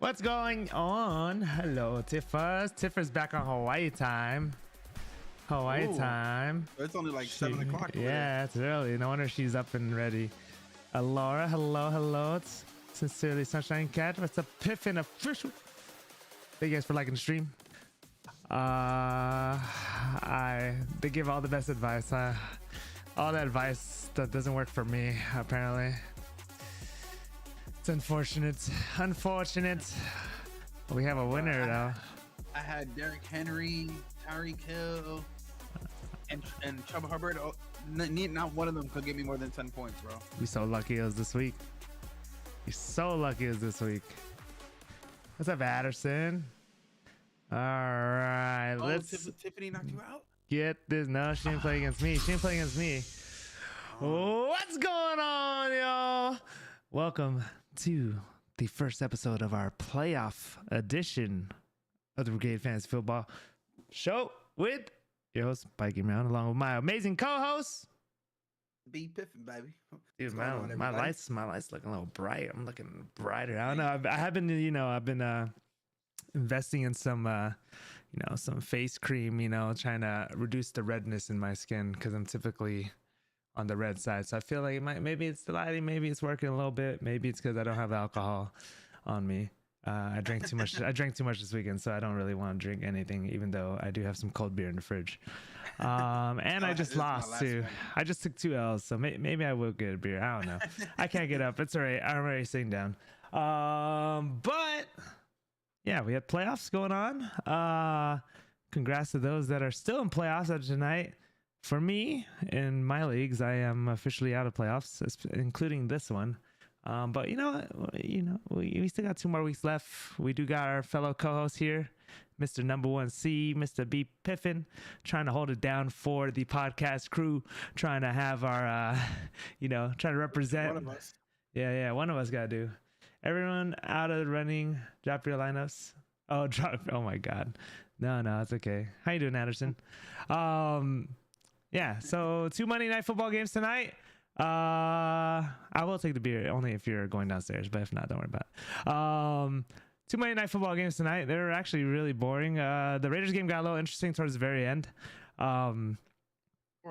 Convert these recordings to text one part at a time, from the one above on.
What's going on? Hello, Tiffers. Tiffers back on Hawaii time. Hawaii time. It's only like 7 o'clock. Yeah, it's early. No wonder she's up and ready. Laura, hello. It's Sincerely Sunshine Cat. What's up, Piffin official? Thank you guys for liking the stream. They give all the best advice. All that advice that doesn't work for me, apparently. It's unfortunate. We have a winner though. I had Derrick Henry, Tyreek Hill, and Chuba Hubbard. Oh, not one of them could give me more than 10 points, bro. We so lucky it was this week. What's up, Addison? All right, let's. Tiffany knocked you out? Get this. No, she didn't play against me. What's going on, y'all? Welcome to the first episode of our playoff edition of the Brigade Fantasy Football Show with your host, BikeyMrown, along with my amazing co-host, B Piffin, baby. Dude, my lights looking a little bright. I'm looking brighter. I don't know. I've been investing in some some face cream, trying to reduce the redness in my skin because I'm typically on the red side. So I feel like maybe it's the lighting, maybe it's working a little bit, maybe it's because I don't have alcohol on me. I drank too much. I drank too much this weekend, so I don't really want to drink anything, even though I do have some cold beer in the fridge. And I just lost too. I just took 2 L's, so maybe I will get a beer. I don't know. I can't get up. It's all right. I'm already sitting down. But yeah, we had playoffs going on. Congrats to those that are still in playoffs after tonight. For me, in my leagues, I am officially out of playoffs, including this one. But we still got 2 more weeks left. We do got our fellow co-host here, Mr. Number 1C, Mr. B Piffin, trying to hold it down for the podcast crew, trying to have our, trying to represent. One of us. Yeah, one of us got to do. Everyone out of the running, drop your lineups. Oh, my God. No, it's okay. How you doing, Anderson? Yeah, so 2 Monday Night Football games tonight. I will take the beer only if you're going downstairs, but if not, don't worry about it. 2 Monday Night Football games tonight. They were actually really boring. The Raiders game got a little interesting towards the very end. Or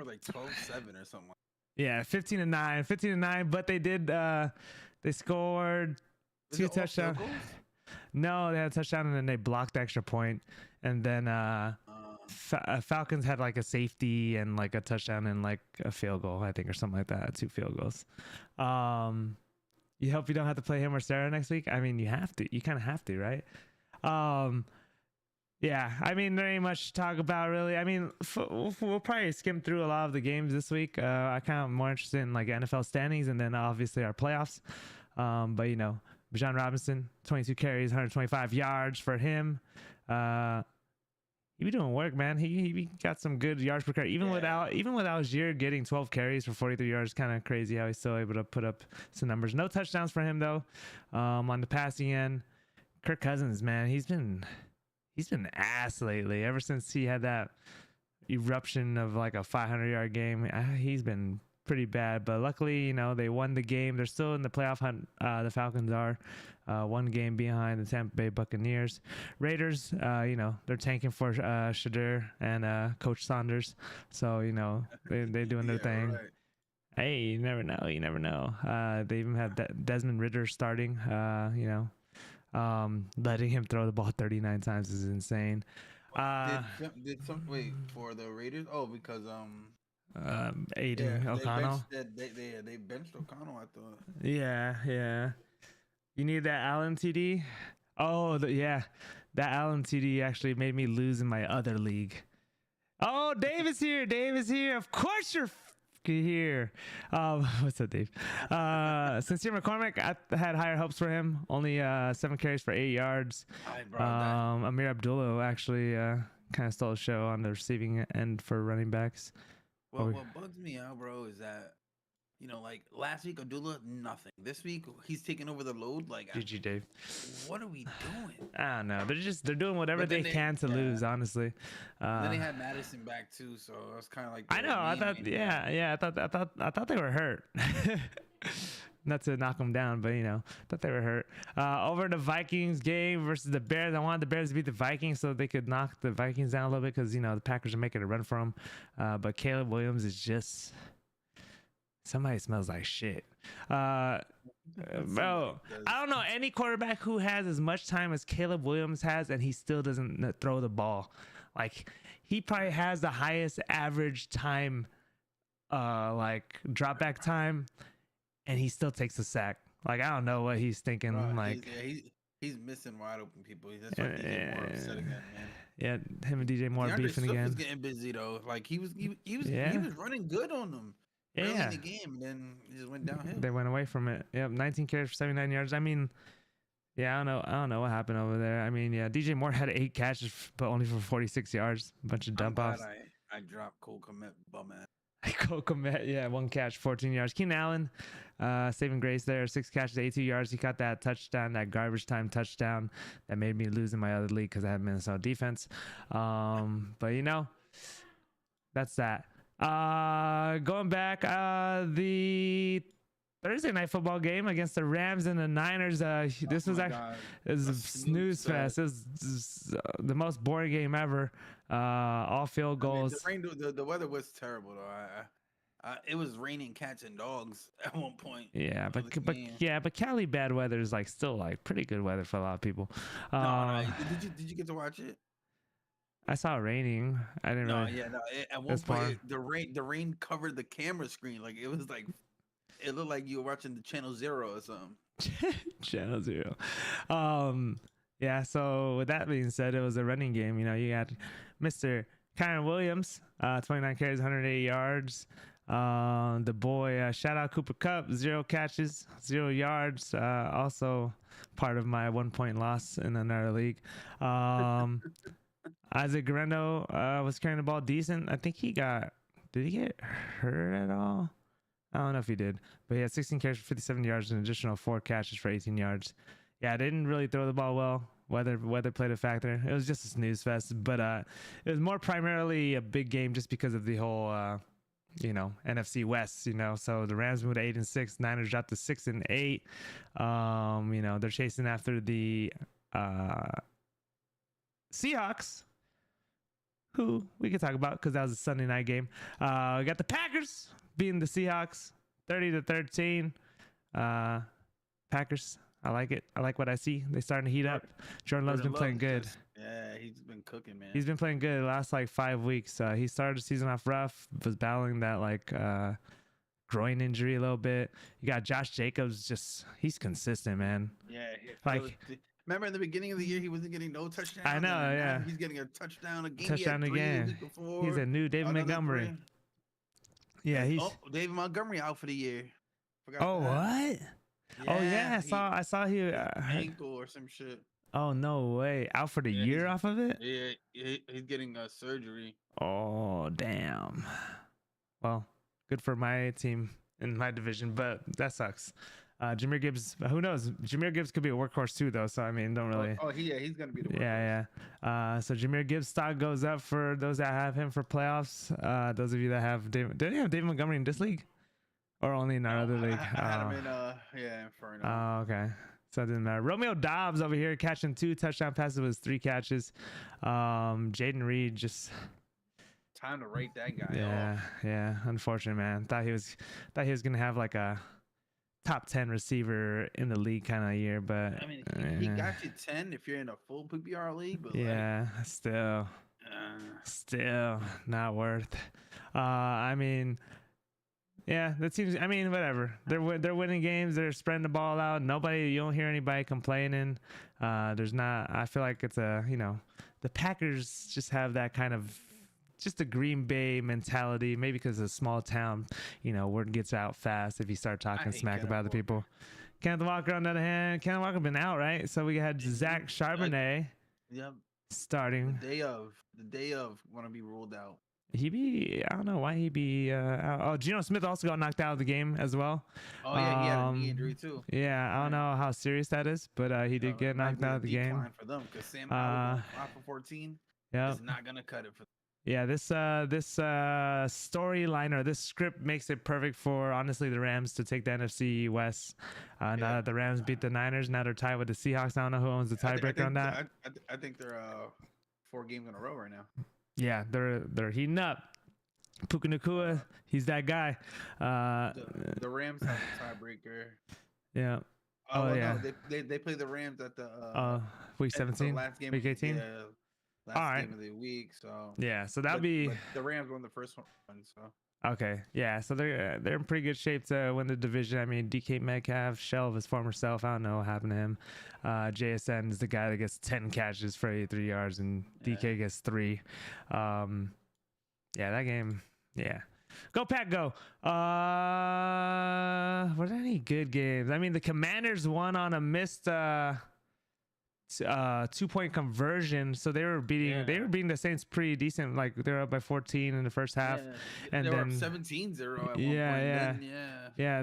like 12-7 or something. Yeah, 15-9, but they did. They scored 2 touchdowns. No, they had a touchdown and then they blocked the extra point, and then Falcons had like a safety and like a touchdown and like a field goal, I think, or something like that. 2 field goals. You hope you don't have to play him or Sarah next week. I mean, you have to. You kind of have to, right? Yeah. I mean, there ain't much to talk about, really. I mean, we'll probably skim through a lot of the games this week. I kind of more interested in like NFL standings and then obviously our playoffs. But Bijan Robinson, 22 carries, 125 yards for him. He be doing work, man. He got some good yards per carry. Even without Algier getting 12 carries for 43 yards, kind of crazy how he's still able to put up some numbers. No touchdowns for him though. On the passing end, Kirk Cousins, man, he's been ass lately. Ever since he had that eruption of like a 500-yard game, he's been pretty bad. But luckily, they won the game. They're still in the playoff hunt. The Falcons are 1 game behind the Tampa Bay Buccaneers. Raiders, they're tanking for Shadur and Coach Saunders. So they doing their thing. Right. Hey, you never know. They even have Desmond Ridder starting. Letting him throw the ball 39 times is insane. Wait for the Raiders? Oh, because Aiden O'Connell. They benched O'Connell, I thought. Yeah. You need that Allen TD? Oh, that Allen TD actually made me lose in my other league. Oh, Dave is here. Of course you're here. What's up, Dave? Sincere McCormick, I had higher hopes for him. Only 7 carries for 8 yards. Amir Abdullah actually kind of stole the show on the receiving end for running backs. Well, what bugs me out, bro, is that like last week Abdullah, nothing. This week he's taking over the load. Like, GG, Dave. What are we doing? I don't know. They're doing whatever they can to lose. Honestly. Then they had Madison back too, so it was kind of like. I know. I thought they were hurt. not to knock them down, but thought they were hurt. Over the Vikings game versus the Bears. I wanted the Bears to beat the Vikings so they could knock the Vikings down a little bit because the Packers are making a run for them. But Caleb Williams is just somebody smells like shit. Bro, I don't know any quarterback who has as much time as Caleb Williams has and he still doesn't throw the ball. Like he probably has the highest average time, like drop back time, and he still takes a sack. Like I don't know what he's thinking. He's missing wide open people. That's why DJ Moore upset again, man. Yeah, him and DJ Moore beefing Swift again. Was getting busy though. Like he was running good on them. Early in the game, and then it just went downhill. They went away from it. Yep, 19 carries for 79 yards. I mean, yeah, I don't know what happened over there. I mean, yeah, DJ Moore had 8 catches, but only for 46 yards. A bunch of dump offs. I dropped Cole Kmet, bum ass. Cole Kmet, yeah, 1 catch, 14 yards. Keenan Allen, saving grace there, 6 catches, 82 yards. He got that touchdown, that garbage time touchdown that made me lose in my other league because I had Minnesota defense. But that's that. Going back, the Thursday night football game against the Rams and the Niners. This was actually a snooze fest. This is the most boring game ever. All field goals. I mean, the weather was terrible though. It was raining cats and dogs at one point. Yeah, but Cali bad weather is still pretty good weather for a lot of people. No. Did you get to watch it? I saw it raining. I didn't really. At one point, the rain covered the camera screen. Like it was it looked like you were watching the Channel Zero or something. Channel Zero. Yeah. So with that being said, it was a running game. You got Mr. Kyron Williams, 29 carries, 180 yards. The boy, shout out Cooper Kupp, 0 catches, 0 yards. Also part of my 1-point loss in another league. Isaac Guerrero was carrying the ball decent. I think did he get hurt at all? I don't know if he did, but he had 16 carries for 57 yards and an additional 4 catches for 18 yards. Yeah, they didn't really throw the ball well. Weather played a factor. It was just a snooze fest, but it was more primarily a big game just because of the whole, NFC West. So the Rams moved to 8-6, Niners dropped to 6-8. They're chasing after the Seahawks, who we could talk about because that was a Sunday night game. We got the Packers beating the Seahawks 30-13. Packers, I like it. I like what I see. They starting to heat up. Jordan Love's been playing good. Yeah, he's been cooking, man. He's been playing good the last 5 weeks. He started the season off rough, was battling that groin injury a little bit. You got Josh Jacobs, he's consistent, man. Yeah, remember in the beginning of the year, he wasn't getting no touchdowns. I know, yeah. He's getting a touchdown again. Touchdown again. He's a new David Montgomery. 3. Yeah, David Montgomery out for the year. What? Yeah, oh yeah, I saw he ankle or some shit. Oh no way! Out for the year off of it? Yeah, he's getting a surgery. Oh damn. Well, good for my team in my division, but that sucks. Jahmyr Gibbs, who knows? Jahmyr Gibbs could be a workhorse too, though. So I mean, don't really. He's gonna be the workhorse. Yeah. So Jahmyr Gibbs stock goes up for those that have him for playoffs. Those of you that have David, did you have David Montgomery in this league, or only in our other league? I had him in Inferno. Oh, okay. So it doesn't matter. Romeo Dobbs over here catching 2 touchdown passes with 3 catches. Jaden Reed just. Time to rate that guy. Yeah. Unfortunate, man. Thought he was gonna have a top 10 receiver in the league kind of year, but I mean, he got you 10 if you're in a full PPR league, but still not worth. I mean, yeah, that seems. I mean, whatever. They're winning games. They're spreading the ball out. You don't hear anybody complaining. There's not. I feel like it's the Packers just have that kind of. Just a Green Bay mentality, maybe because it's a small town, word gets out fast if you start talking smack about the people. Kenneth Walker, on the other hand, Kenneth Walker been out, right? So we had Zach Charbonnet starting. The day of want to be ruled out. I don't know why he'd be out. Oh, Geno Smith also got knocked out of the game as well. Oh, yeah, he had a knee injury too. Yeah, I don't know how serious that is, but he did get knocked out of the game. For them, because Sam Howell off for 14 is not going to cut it for them. Yeah, this storyline or this script makes it perfect for honestly the Rams to take the NFC West. Now that the Rams beat the Niners, now they're tied with the Seahawks. I don't know who owns the tiebreaker on that. I think they're 4 games in a row right now. Yeah, they're heating up. Puka Nacua, he's that guy. The Rams have a tiebreaker. Yeah. Oh yeah. No, they play the Rams at the week 17, last game, week 18. Yeah, last game of the week. So yeah, so that'll be the Rams won the first one. So okay, yeah, so they're in pretty good shape to win the division. I mean, DK Metcalf, shell of his former self. I don't know what happened to him. JSN is the guy that gets 10 catches for 83 yards, and DK gets 3. Yeah, that game. Yeah. Go Pack, go. Were there any good games? I mean, the Commanders won on a missed 2-point conversion, so they were beating the Saints pretty decent. Like they were up by 14 in the first half, and they then were up 17-0 at one point.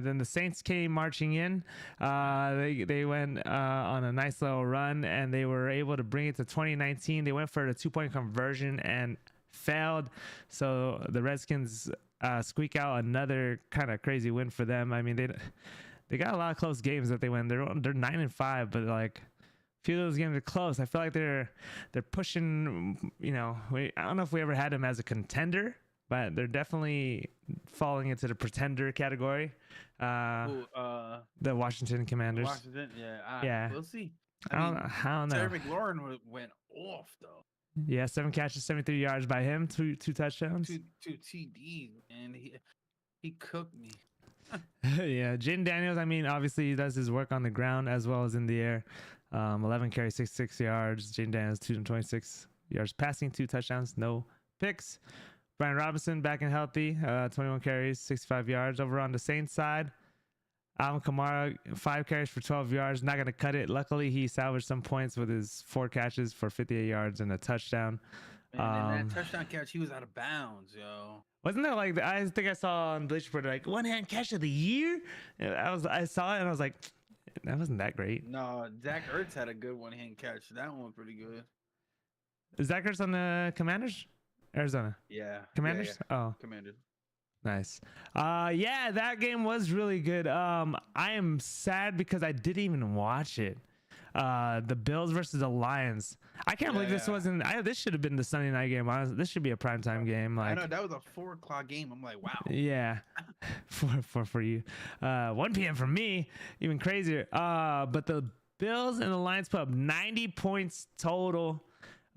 Then the Saints came marching in. They went on a nice little run, and they were able to bring it to 2019. They went for the 2-point conversion and failed, so the Redskins squeak out another kind of crazy win for them. I mean, they got a lot of close games that they win. They're 9-5, but like a few of those games are close. I feel like they're pushing. You know, I don't know if we ever had them as a contender, but they're definitely falling into the pretender category. The Washington Commanders. Yeah. We'll see. I don't know. Terry McLaurin went off though. Yeah, 7 catches, 73 yards by him, two touchdowns. Two TDs, and he cooked me. Yeah, Jaden Daniels, I mean, obviously he does his work on the ground as well as in the air. 11 carries, 66 yards. Jaden Daniels, 226 yards passing, 2 touchdowns, no picks. Brian Robinson back and healthy, 21 carries, 65 yards. Over on the Saints side, Alvin Kamara, 5 carries for 12 yards. Not going to cut it. Luckily, he salvaged some points with his 4 catches for 58 yards and a touchdown. And that touchdown catch, he was out of bounds, yo. Wasn't that like, I think I saw on Bleacher Report, like, one-hand catch of the year? I saw it, and I was like, that wasn't that great. No, Zach Ertz had a good one-hand catch. That one was pretty good. Is Zach Ertz on the Commanders? Arizona? Yeah. Commanders? Yeah. Oh. Commanders. Nice. Yeah, that game was really good. I am sad because I didn't even watch it. The Bills versus the Lions. I can't believe this wasn't. This should have been the Sunday night game. Honestly, this should be a primetime game. Like, I know that was a 4:00 game. I'm like, wow. Yeah, for you. 1 p.m. for me. Even crazier. But the Bills and the Lions put up 90 points total.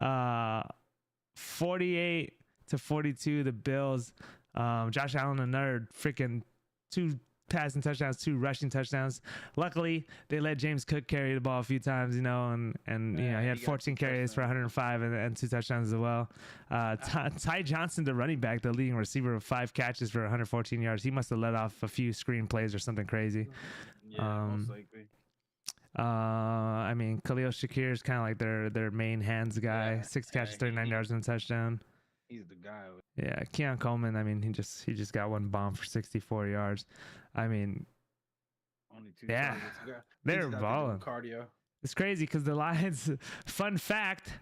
48-42. The Bills. Josh Allen, another freaking 2 passing touchdowns, 2 rushing touchdowns. Luckily, they let James Cook carry the ball a few times, you know, and you know, he had 14 carries for 105 and 2 touchdowns as well. Ty Johnson, the running back, the leading receiver, with 5 catches for 114 yards. He must have let off a few screen plays or something crazy. Yeah, most likely. I mean, Khalil Shakir is kind of like their main hands guy. 6 catches, 39 yards and a touchdown. He's the guy. Yeah, Keon Coleman. I mean, he just got 1 bomb for 64 yards. I mean, only 2. Yeah, they're balling. Cardio. It's crazy because the Lions. Fun fact: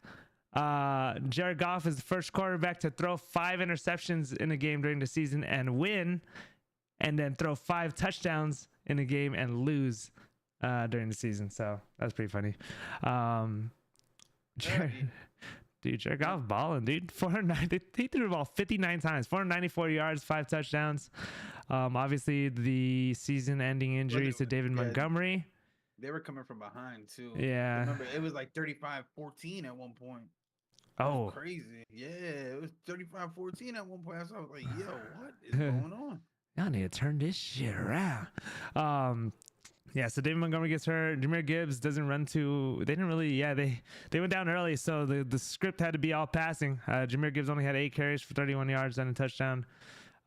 Jared Goff is the first quarterback to throw 5 interceptions in a game during the season and win, and then throw 5 touchdowns in a game and lose during the season. So that's pretty funny. Jared Goff balling, dude. 490. He threw the ball 59 times, 494 yards, 5 touchdowns. Obviously, the season-ending injuries to David Montgomery. They were coming from behind too. Yeah. Remember, it was like 35-14 at one point. Oh, crazy. Yeah, it was 35-14 at one point. So I was like, yo, what is going on? Y'all need to turn this shit around. Yeah, so David Montgomery gets hurt. Jahmyr Gibbs doesn't run to. They didn't really. Yeah, they went down early, so the script had to be all passing. Jahmyr Gibbs only had 8 carries for 31 yards and a touchdown.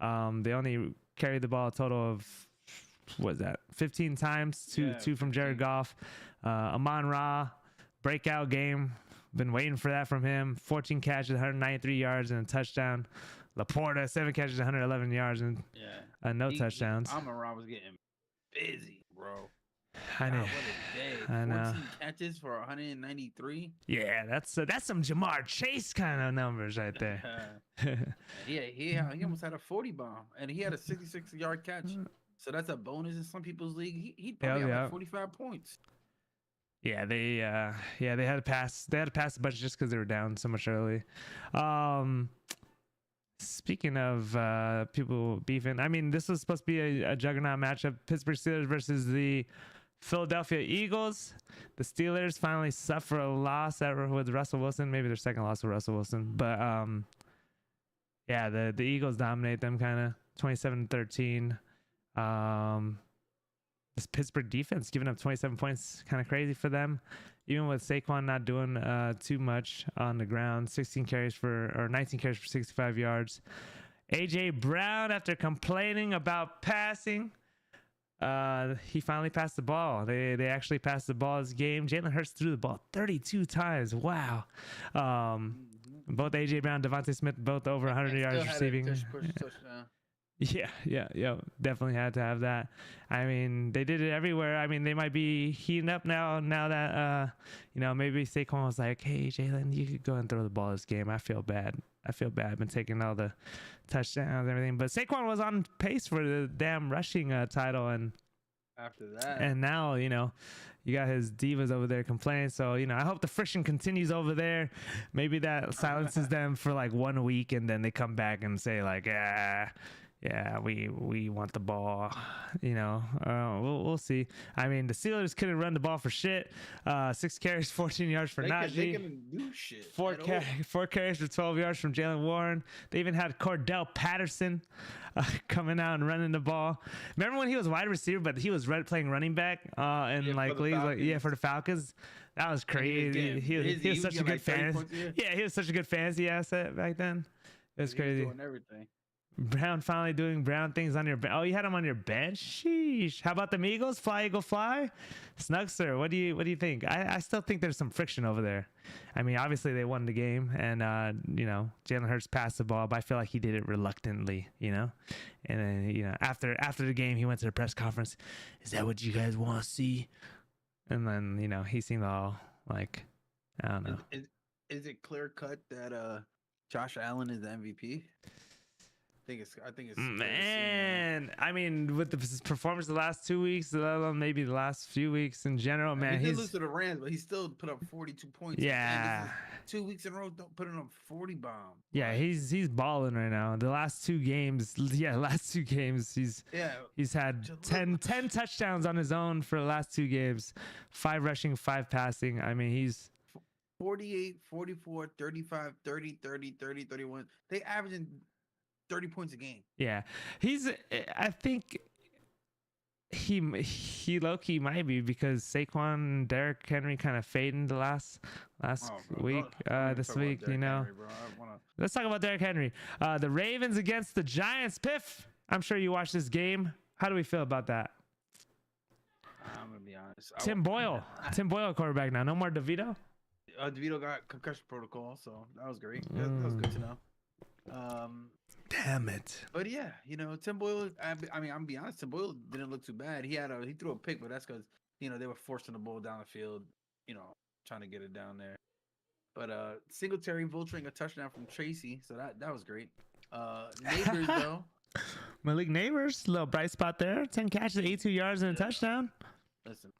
They only carried the ball a total of, what was that, 15 times. Two from Jared Goff. Amon-Ra, breakout game. Been waiting for that from him. 14 catches, 193 yards and a touchdown. Laporta, 7 catches, 111 yards and no touchdowns. Amon-Ra was getting busy, bro. I I know. 14 catches for 193. Yeah, that's some Jamar Chase kind of numbers right there. He almost had a 40 bomb, and he had a 66-yard catch. So that's a bonus in some people's league. He'd probably have like 45 points. Yeah, they had to pass. They had to pass a bunch just because they were down so much early. Speaking of people beefing, I mean, this was supposed to be a juggernaut matchup: Pittsburgh Steelers versus the Philadelphia Eagles. The Steelers finally suffer a loss with Russell Wilson, maybe their second loss with Russell Wilson, but yeah, the Eagles dominate them kind of 27-13. This Pittsburgh defense giving up 27 points, kind of crazy for them, even with Saquon not doing too much on the ground. 19 carries for 65 yards. AJ Brown, after complaining about passing, he finally passed the ball. They actually passed the ball this game. Jalen Hurts threw the ball 32 times. Wow. Both AJ Brown, Devontae Smith, both over 100 yards receiving. Yeah, definitely had to have that. I mean, they did it everywhere. I mean, they might be heating up now that maybe Saquon was like, hey Jalen, you could go and throw the ball this game. I feel bad. I've been taking all the touchdowns and everything, but Saquon was on pace for the damn rushing title, and after that, and now you got his divas over there complaining. So I hope the friction continues over there. Maybe that silences them for like 1 week, and then they come back and say like, yeah, we want the ball, we'll see. I mean, the Steelers couldn't run the ball for shit. 6 carries, 14 yards for Najee. They couldn't do shit. 4 carries for 12 yards from Jalen Warren. They even had Cordell Patterson coming out and running the ball. Remember when he was wide receiver, but he was playing running back leagues, for the Falcons. That was crazy. He was such a good fantasy. Yeah, he was such a good fantasy asset back then. It was crazy. Doing everything. Brown finally doing Brown things on your bench. Oh, you had him on your bench? Sheesh. How about the Eagles? Fly, Eagle, fly. Snugster, what do you think? I still think there's some friction over there. I mean, obviously they won the game, and Jalen Hurts passed the ball, but I feel like he did it reluctantly, And then after the game, he went to the press conference. Is that what you guys want to see? And then he seemed all like, I don't know. Is it clear cut that Josh Allen is the MVP? I think it's man. I mean, with the performance the last 2 weeks, let alone maybe the last few weeks in general, man. He did lose to the Rams, but he still put up 42 points. Yeah, 2 weeks in a row, putting up 40 bombs. Yeah, he's balling right now. The last 2 games, he's had 10 touchdowns on his own for the last 2 games, 5 rushing, 5 passing. I mean, he's 48, 44, 35, 30, 30, 30, 31. They averaging 30 points a game. Yeah, I think he low-key might be, because Saquon and Derrick Henry kind of fading the last week. This week, Henry, let's talk about Derrick Henry. The Ravens against the Giants. Piff, I'm sure you watched this game. How do we feel about that? I'm gonna be honest. Tim Boyle, quarterback now. No more DeVito. DeVito got concussion protocol, so that was great. That was good to know. Damn it. But yeah, Tim Boyle. I mean, I'm gonna be honest. Tim Boyle didn't look too bad. He threw a pick, but that's because they were forcing the ball down the field. Trying to get it down there. But Singletary vulturing a touchdown from Tracy, so that was great. Neighbors though. Malik Neighbors, little bright spot there. 10 catches, 82 yards and a touchdown. Listen,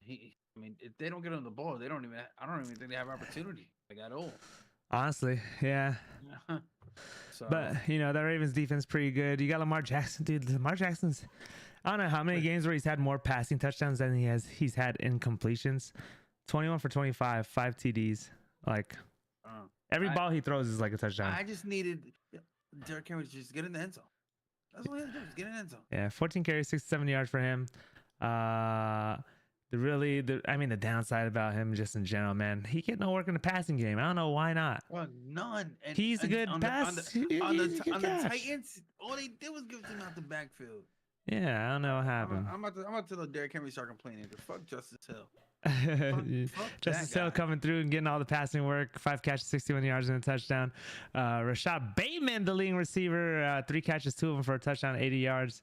if they don't get on the ball, I don't even think they have opportunity at all. Honestly, yeah. So, but that Ravens defense pretty good. You got Lamar Jackson, dude. Lamar Jackson's, I don't know how many games where he's had more passing touchdowns than he's had incompletions. 21 for 25, 5 TDs. Like every ball he throws is like a touchdown. I just needed Derrick Henry to just get in the end zone. That's all he had to do, just get in the end zone. Yeah, 14 carries, 67 yards for him. The downside about him just in general, man, he get no work in the passing game. I don't know why not. Well, none. And he's a good pass. On the Titans, all they did was give him out the backfield. Yeah, I don't know what happened. I'm about to let Derrick Henry start complaining. Fuck Justice Hill. Fuck Justice Hill coming through and getting all the passing work. 5 catches, 61 yards and a touchdown. Rashad Bateman, the leading receiver, 3 catches, 2 of them for a touchdown, 80 yards.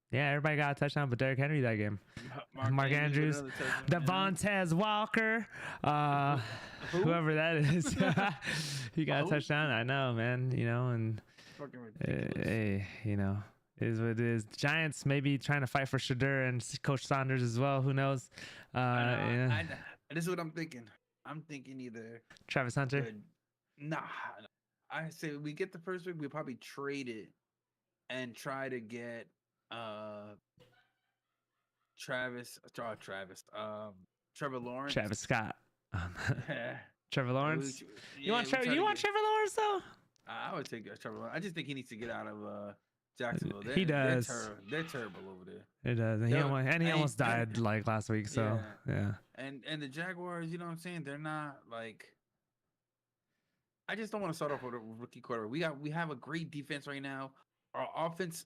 Yeah, everybody got a touchdown, but Derrick Henry that game. Mark with Andrews, another touchdown, Devontae Walker, Who? whoever that is, he got a Who? touchdown. I know, man. You know, and Fucking ridiculous. hey, you know, it is what it is. Giants maybe trying to fight for Shadur and Coach Saunders as well. Who knows? Yeah. This is what I'm thinking. I'm thinking either Travis Hunter. Nah, I say we get the first week. We probably trade it and try to get Trevor Lawrence. Travis Scott. Yeah. Trevor Lawrence. You want Trevor Lawrence though? I would take Trevor Lawrence. I just think he needs to get out of Jacksonville. He does. They're terrible over there. It does. And he almost died like last week. So yeah. And the Jaguars, you know what I'm saying? They're not like. I just don't want to start off with a rookie quarterback. We have a great defense right now. Our offense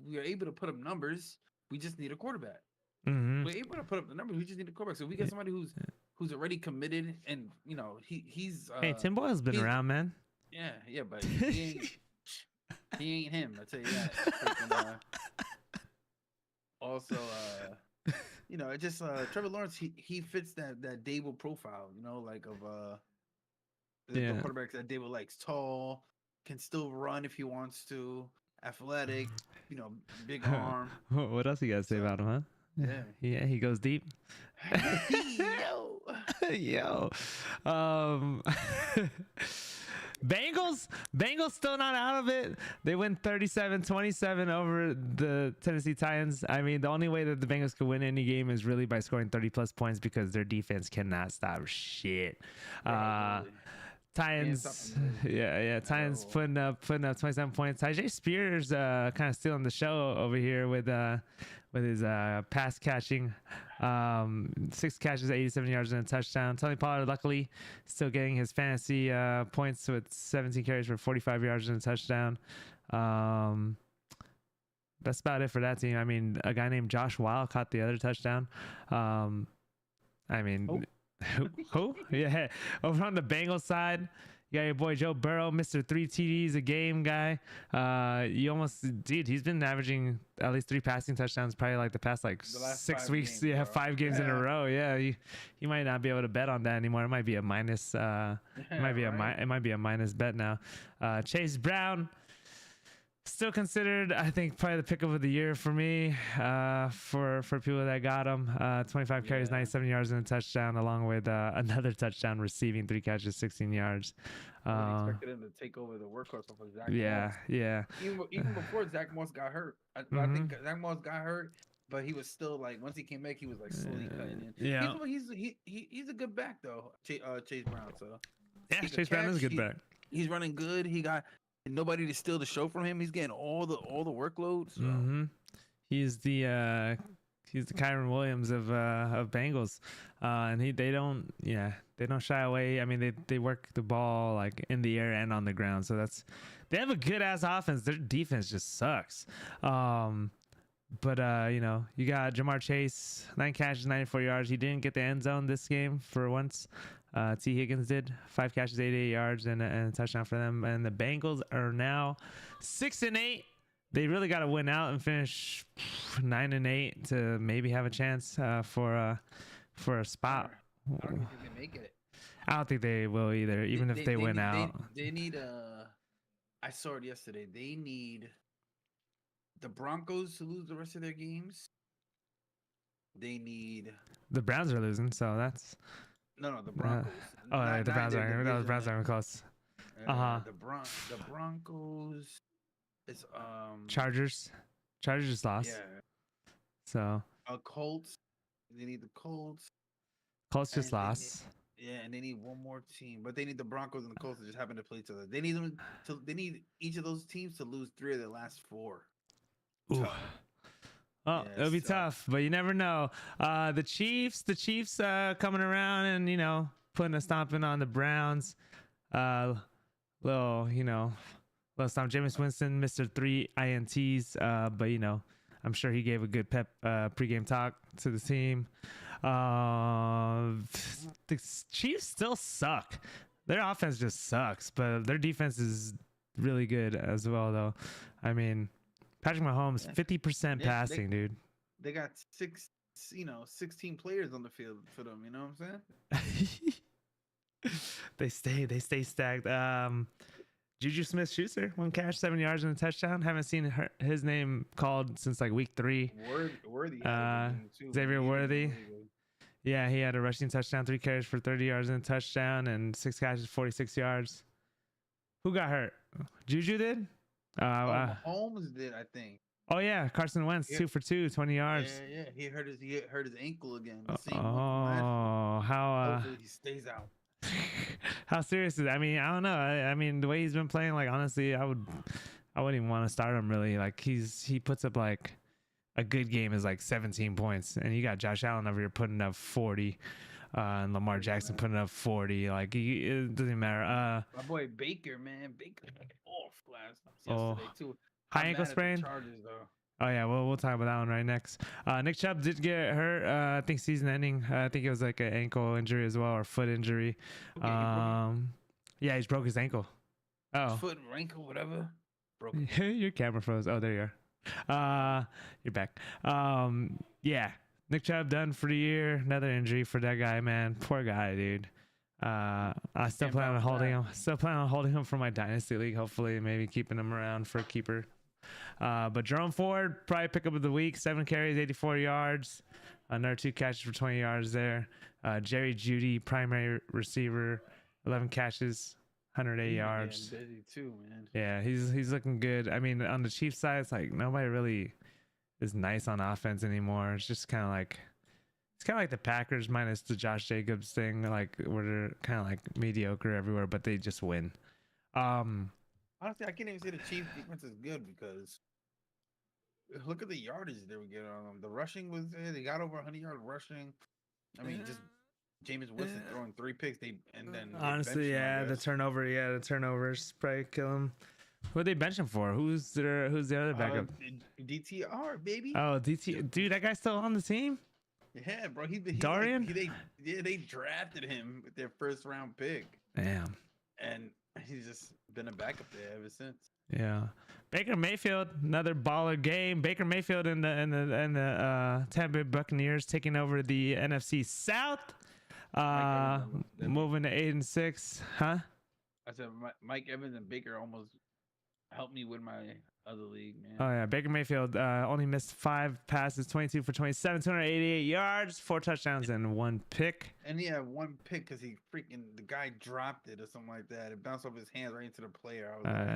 we are able to put up numbers. We just need a quarterback. Mm-hmm. We're able to put up the numbers. We just need a quarterback. So we get somebody who's already committed, and you know he's. Hey, Tim Boyle's been around, man. Yeah, but he ain't him. I tell you that. Also, you know, it just Trevor Lawrence. He fits that Dable profile. You know, like of the quarterbacks that Dable likes. Tall, can still run if he wants to. Athletic, you know, big arm. What else you guys say about him, huh? Yeah, he goes deep. Yo. Bengals still not out of it. They win 37-27 over the Tennessee Titans. I mean, the only way that the Bengals could win any game is really by scoring 30+ points because their defense cannot stop shit. Titans, Titans putting up 27 points. Tajay Spears kind of stealing the show over here with his pass catching. 6 catches, 87 yards and a touchdown. Tony Pollard, luckily, still getting his fantasy points with 17 carries for 45 yards and a touchdown. That's about it for that team. I mean, a guy named Josh Wild caught the other touchdown. Who? Yeah. Over on the Bengals side, you got your boy Joe Burrow, Mr. 3 TDs a game guy. He's been averaging at least 3 passing touchdowns probably like the past like 6 weeks. Games, 5 games in a row. Yeah, you might not be able to bet on that anymore. It might be a minus. It might be a minus bet now. Chase Brown. Still considered, I think, probably the pickup of the year for me, for people that got him. 25 carries, 97 yards and a touchdown, along with another touchdown receiving, 3 catches, 16 yards. Expected him to take over the workhorse of Zach Moss. Yeah. Even before Zach Moss got hurt. I think Zach Moss got hurt, but he was still like, once he came back, he was like slowly cutting in. Yeah. He's a good back, though, Chase Brown. So yeah, Chase Brown is a good back. He's running good. He got nobody to steal the show from him. He's getting all the workload. So. He's the Kyron Williams of Bengals, and they don't shy away. I mean, they work the ball like in the air and on the ground. So they have a good ass offense. Their defense just sucks. But you know, you got Jamar Chase, 9 catches, 94 yards. He didn't get the end zone this game for once. T. Higgins did 5 catches, 88 yards, and a touchdown for them. And the Bengals are now 6-8. They really got to win out and finish 9-8 to maybe have a chance for a spot. I don't think they can make it. I don't think they will either, even if they win out. They need I saw it yesterday. They need the Broncos to lose the rest of their games. They need the Browns are losing, so that's. No, the Broncos. The Browns are. No, the Browns aren't close. The Broncos. It's Chargers. Chargers just lost. Yeah. So. Colts. They need the Colts. Colts just lost. And they need one more team, but they need the Broncos and the Colts to just happen to play each other. They need them to. They need each of those teams to lose 3 of their last 4. Ooh. Well, it'll be tough, but you never know. The Chiefs coming around and, you know, putting a stomping on the Browns. Little stomp. Jameis Winston, Mr. 3 INTs. But, you know, I'm sure he gave a good pep pregame talk to the team. The Chiefs still suck. Their offense just sucks, but their defense is really good as well, though. I mean, Patrick Mahomes, Yeah. 50% Yeah, passing, dude. They got 16 players on the field for them. You know what I'm saying? They stay stacked. Juju Smith-Schuster, 1 catch, 7 yards and a touchdown. Haven't seen his name called since like week 3. Worthy had a good game too. Xavier He's been Worthy. really good. Yeah, he had a rushing touchdown, 3 carries for 30 yards and a touchdown, and 6 catches, 46 yards. Who got hurt? Juju did? Mahomes did, I think. Oh yeah, Carson Wentz, Yeah. 2 for 2, 20 yards. Yeah. He hurt his ankle again. The same Oh, how hopefully he stays out. how serious is it? I mean, I don't know. I mean, the way he's been playing, like honestly, I wouldn't even want to start him really. Like he puts up like a good game is like 17 points, and you got Josh Allen over here putting up 40, and Lamar Jackson putting up 40. Like it doesn't matter. My boy Baker, man, Baker off yesterday too. High ankle sprain. Chargers, though. Oh yeah, we'll talk about that one right next. Nick Chubb did get hurt. I think season ending. I think it was like an ankle injury as well, or foot injury. Okay, yeah, he's broke his ankle. Oh, foot, ankle, whatever. Broke. Your camera froze. Oh, there you are. You're back. Yeah, Nick Chubb done for the year. Another injury for that guy, man. Poor guy, dude. I still plan on holding him. Still plan on holding him for my dynasty league. Hopefully, maybe keeping him around for a keeper. But Jerome Ford, probably pick up of the week. 7 carries, 84 yards. Another 2 catches for 20 yards there. Jerry Jeudy, primary receiver, 11 catches, 108 yards. Busy too, man. Yeah, he's looking good. I mean, on the Chiefs side, it's like nobody really is nice on offense anymore. It's just kind of like the Packers minus the Josh Jacobs thing, like where they're kind of like mediocre everywhere, but they just win. Honestly, I can't even say the Chiefs defense is good because look at the yardage they were getting on them. The rushing was there. They got over 100 yards rushing. I mean, just Jameis Winston throwing 3 picks. Honestly, the turnovers probably kill him. Who are they benching for? Who's the other backup? DTR, baby. Oh, dude, that guy's still on the team. Yeah, bro. Darian? They drafted him with their first round pick. Damn. And he's just been a backup there ever since. Yeah, Baker Mayfield, another baller game. Baker Mayfield and the Tampa Bay Buccaneers taking over the NFC South. Moving to 8-6, huh? I said Mike Evans and Baker almost helped me win my other league, man. Oh yeah, Baker Mayfield only missed 5 passes, 22 for 27, 288 yards, 4 touchdowns and 1 pick. And he had 1 pick because the guy dropped it or something like that. It bounced off his hands right into the player.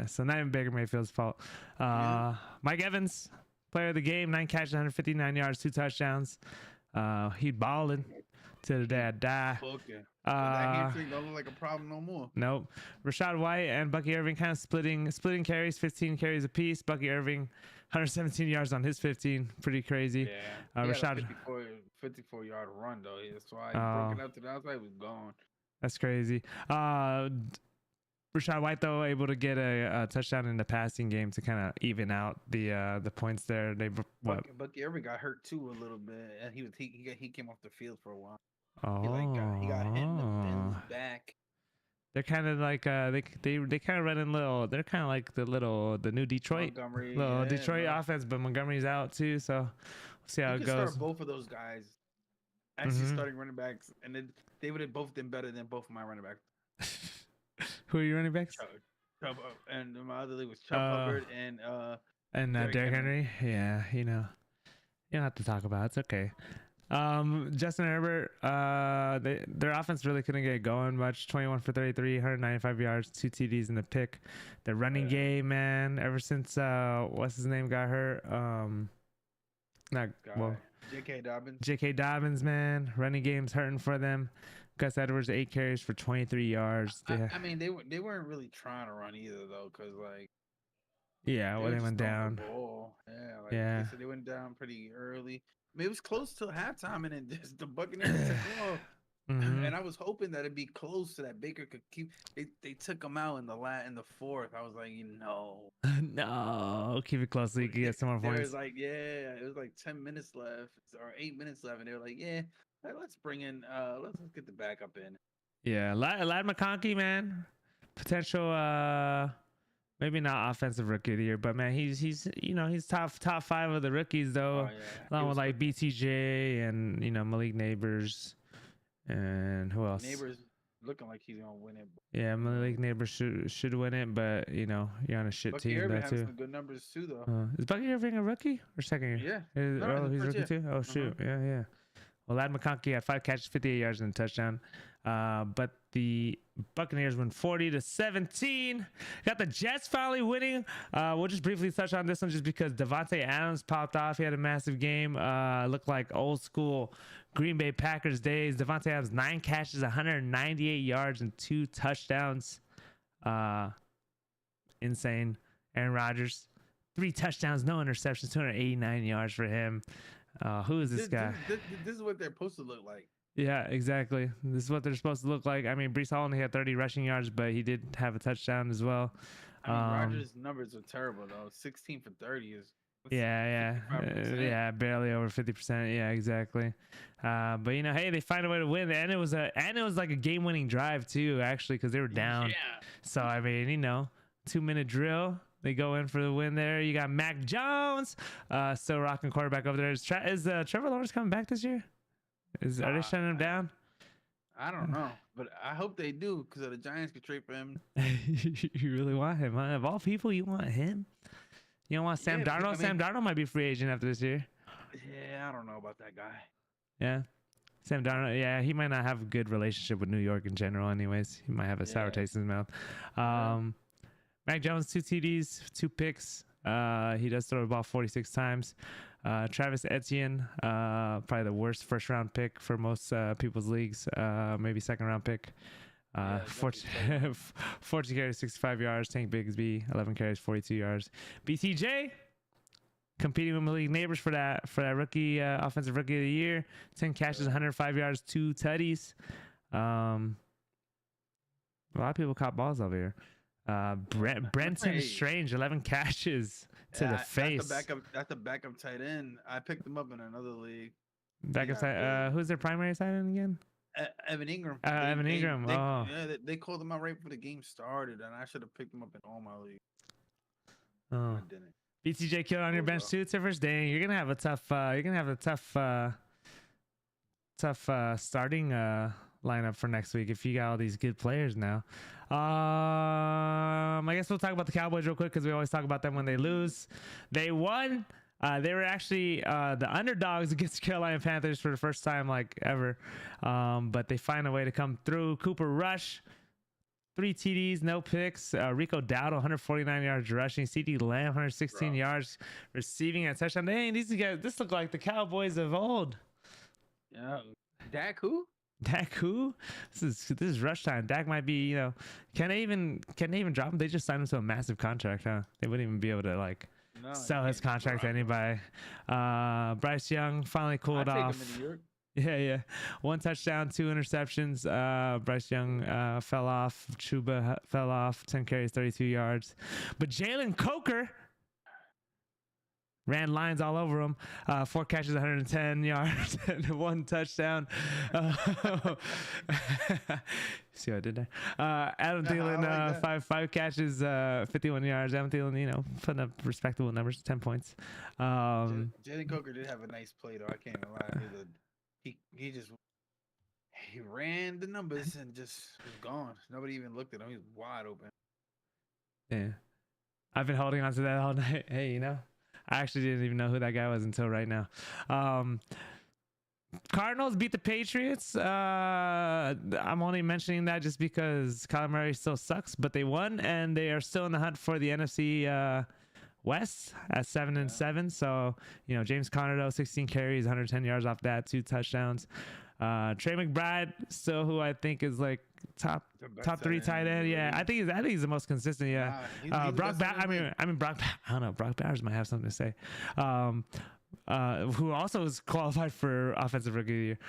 So not even Baker Mayfield's fault. Mike Evans, player of the game, 9 catches, 159 yards, 2 touchdowns. He balling till the day I die. Okay. That hamstring don't look like a problem no more. Nope. Rashad White and Bucky Irving kind of splitting carries, 15 carries apiece. Bucky Irving, 117 yards on his 15. Pretty crazy. Yeah. Rashad, 54-yard run, though. That's why he broke it up to the outside. Was gone. That's crazy. Rashad White, though, able to get a touchdown in the passing game to kind of even out the points there. Bucky Irving got hurt, too, a little bit. And he came off the field for a while. Oh, he got hit in his back. They're kind of like they kind of running little. They're kind of like the new Detroit Detroit offense, but Montgomery's out too. So we'll see how it goes. Start both of those guys as starting running backs, and then they would have both been better than both of my running backs. Who are your running backs? Chubb, and my other league was Chubb Hubbard and Derrick Henry. Yeah, you don't have to talk about it. It's okay. Justin Herbert, their offense really couldn't get going much. 21 for 33, 195 yards, 2 TDs in the pick. The running game, man, ever since what's his name got hurt. J.K. Dobbins, man, running game's hurting for them. Gus Edwards, 8 carries for 23 yards. I mean, they weren't really trying to run either though, because they went down. So they went down pretty early. I mean, it was close till halftime, and then just the Buccaneers took off. And I was hoping that it'd be close so that Baker could keep. They took him out in the 4th. I was like, no, keep it close so you can get some more points. It was like 10 minutes left or 8 minutes left, and they were like, let's bring in, let's get the backup in. Yeah, Ladd McConkey, man, potential Maybe not offensive rookie of the year, but man, he's he's top five of the rookies though, Oh yeah, he along with was like cooking. BTJ and Malik Neighbors and who else? Neighbors looking like he's gonna win it. Yeah, You know, Malik Neighbors should win it, but you're on a shit Bucky team Irving though having too. some good numbers too, though. Is Bucky Irving a rookie or second year? Yeah, no, in Oh, his he's a first rookie year. too. Oh shoot, yeah. Well, Lad McConkey had 5 catches, 58 yards, and a touchdown. But the Buccaneers win 40-17. Got the Jets finally winning. We'll just briefly touch on this one just because Devontae Adams popped off. He had a massive game. Looked like old school Green Bay Packers days. Devontae Adams 9 catches, 198 yards, and 2 touchdowns. Insane. Aaron Rodgers 3 touchdowns, no interceptions, 289 yards for him. Who is this guy? This is what they're supposed to look like. Yeah, exactly. This is what they're supposed to look like. I mean, Brees Hall only had 30 rushing yards, but he did have a touchdown as well. I mean, Rodgers' numbers are terrible though. 16 for 30 is. Yeah, barely over 50%. Yeah, exactly. But hey, they find a way to win, and it was like a game-winning drive too, actually, because they were down. Yeah. So I mean, 2-minute drill. They go in for the win there. You got Mac Jones, still rocking quarterback over there. Is Trevor Lawrence coming back this year? Are they shutting him down? I don't know, but I hope they do because the Giants could trade for him. You really want him, huh? Of all people, you want him? You don't want Sam Darnold? I mean, Sam Darnold might be free agent after this year. Yeah, I don't know about that guy. Yeah. Sam Darnold, yeah, he might not have a good relationship with New York in general anyways. He might have a sour taste in his mouth. Mac Jones, 2 TDs, 2 picks. He does throw the ball 46 times. Travis Etienne, probably the worst first-round pick for most people's leagues. Maybe second-round pick. 14 carries, 65 yards. Tank Bigsby, 11 carries, 42 yards. BTJ, competing with Malik Neighbors for that rookie offensive rookie of the year. 10 catches, 105 yards, 2 tutties. A lot of people caught balls over here. Brenton Strange, 11 catches to the face. That's the backup tight end. I picked him up in another league. Backup tight. Who's their primary tight end again? Evan Ingram. Evan Ingram. They called him out right before the game started, and I should have picked him up in all my leagues. Oh, I didn't. BTJ killed on your bench too, Tiffers. Dang, you're gonna have a tough. Starting lineup for next week if you got all these good players now. I guess we'll talk about the Cowboys real quick because we always talk about them when they lose. They won. They were actually the underdogs against the Carolina Panthers for the first time like ever. But they find a way to come through. Cooper Rush, 3 TDs, no picks. Rico Dowdle, 149 yards rushing. CD Lamb, 116 yards receiving a touchdown. Dang, these guys, this look like the Cowboys of old. Yeah. Dak who? Dak who? This is rush time. Dak might be, can they even drop him? They just signed him to a massive contract, huh? They wouldn't even be able to sell his contract to anybody. Bryce Young finally cooled off. Take him to New York. Yeah. 1 touchdown, 2 interceptions. Bryce Young fell off. Chuba fell off. 10 carries, 32 yards. But Jalen Coker ran lines all over him. 4 catches, 110 yards, and 1 touchdown. See what I did there? Adam Thielen, like 5 catches, 51 yards. Adam Thielen, putting up respectable numbers, 10 points. Jalen Coker did have a nice play, though. I can't even lie. He ran the numbers and just was gone. Nobody even looked at him. He was wide open. Yeah. I've been holding on to that all night. Hey, I actually didn't even know who that guy was until right now. Cardinals beat the Patriots. I'm only mentioning that just because Kyler Murray still sucks, but they won, and they are still in the hunt for the NFC West at 7-7. So, James Conner, though, 16 carries, 110 yards off that, 2 touchdowns. Trey McBride, still who I think is like top 3 tight end. Yeah, I think he's the most consistent. Yeah. Brock Bowers. I don't know. Brock Bowers might have something to say. Who also is qualified for offensive rookie of the year.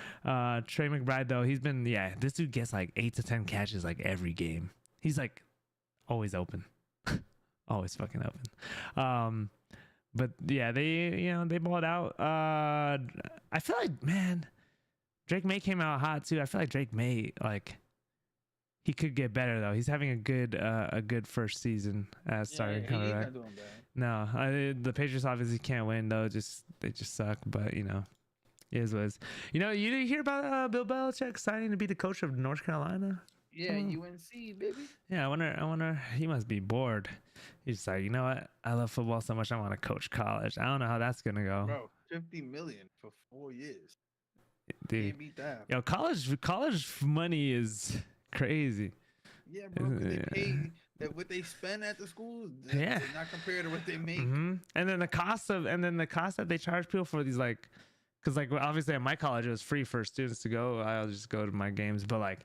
Trey McBride, though, he's been this dude gets like 8 to 10 catches like every game. He's like always open, always fucking open. But yeah, they balled out. I feel like, man, Drake May came out hot too. I feel like Drake May he could get better though. He's having a good first season as starting he's quarterback. not doing bad. No, the Patriots obviously can't win though. They just suck. But you know, it is what it is. You know, you didn't hear about Bill Belichick signing to be the coach of North Carolina? Yeah, UNC, baby. Yeah, I wonder. He must be bored. He's just like, you know what? I love football so much. I want to coach college. I don't know how that's gonna go. Bro, $50 million for 4 years. Dude, Can't beat that. yo, college money is crazy. Yeah, bro. They pay what they spend at the schools. Yeah, does not compared to what they make. And then the cost that they charge people for these, like, because like obviously at my college it was free for students to go. I'll just go to my games, but like,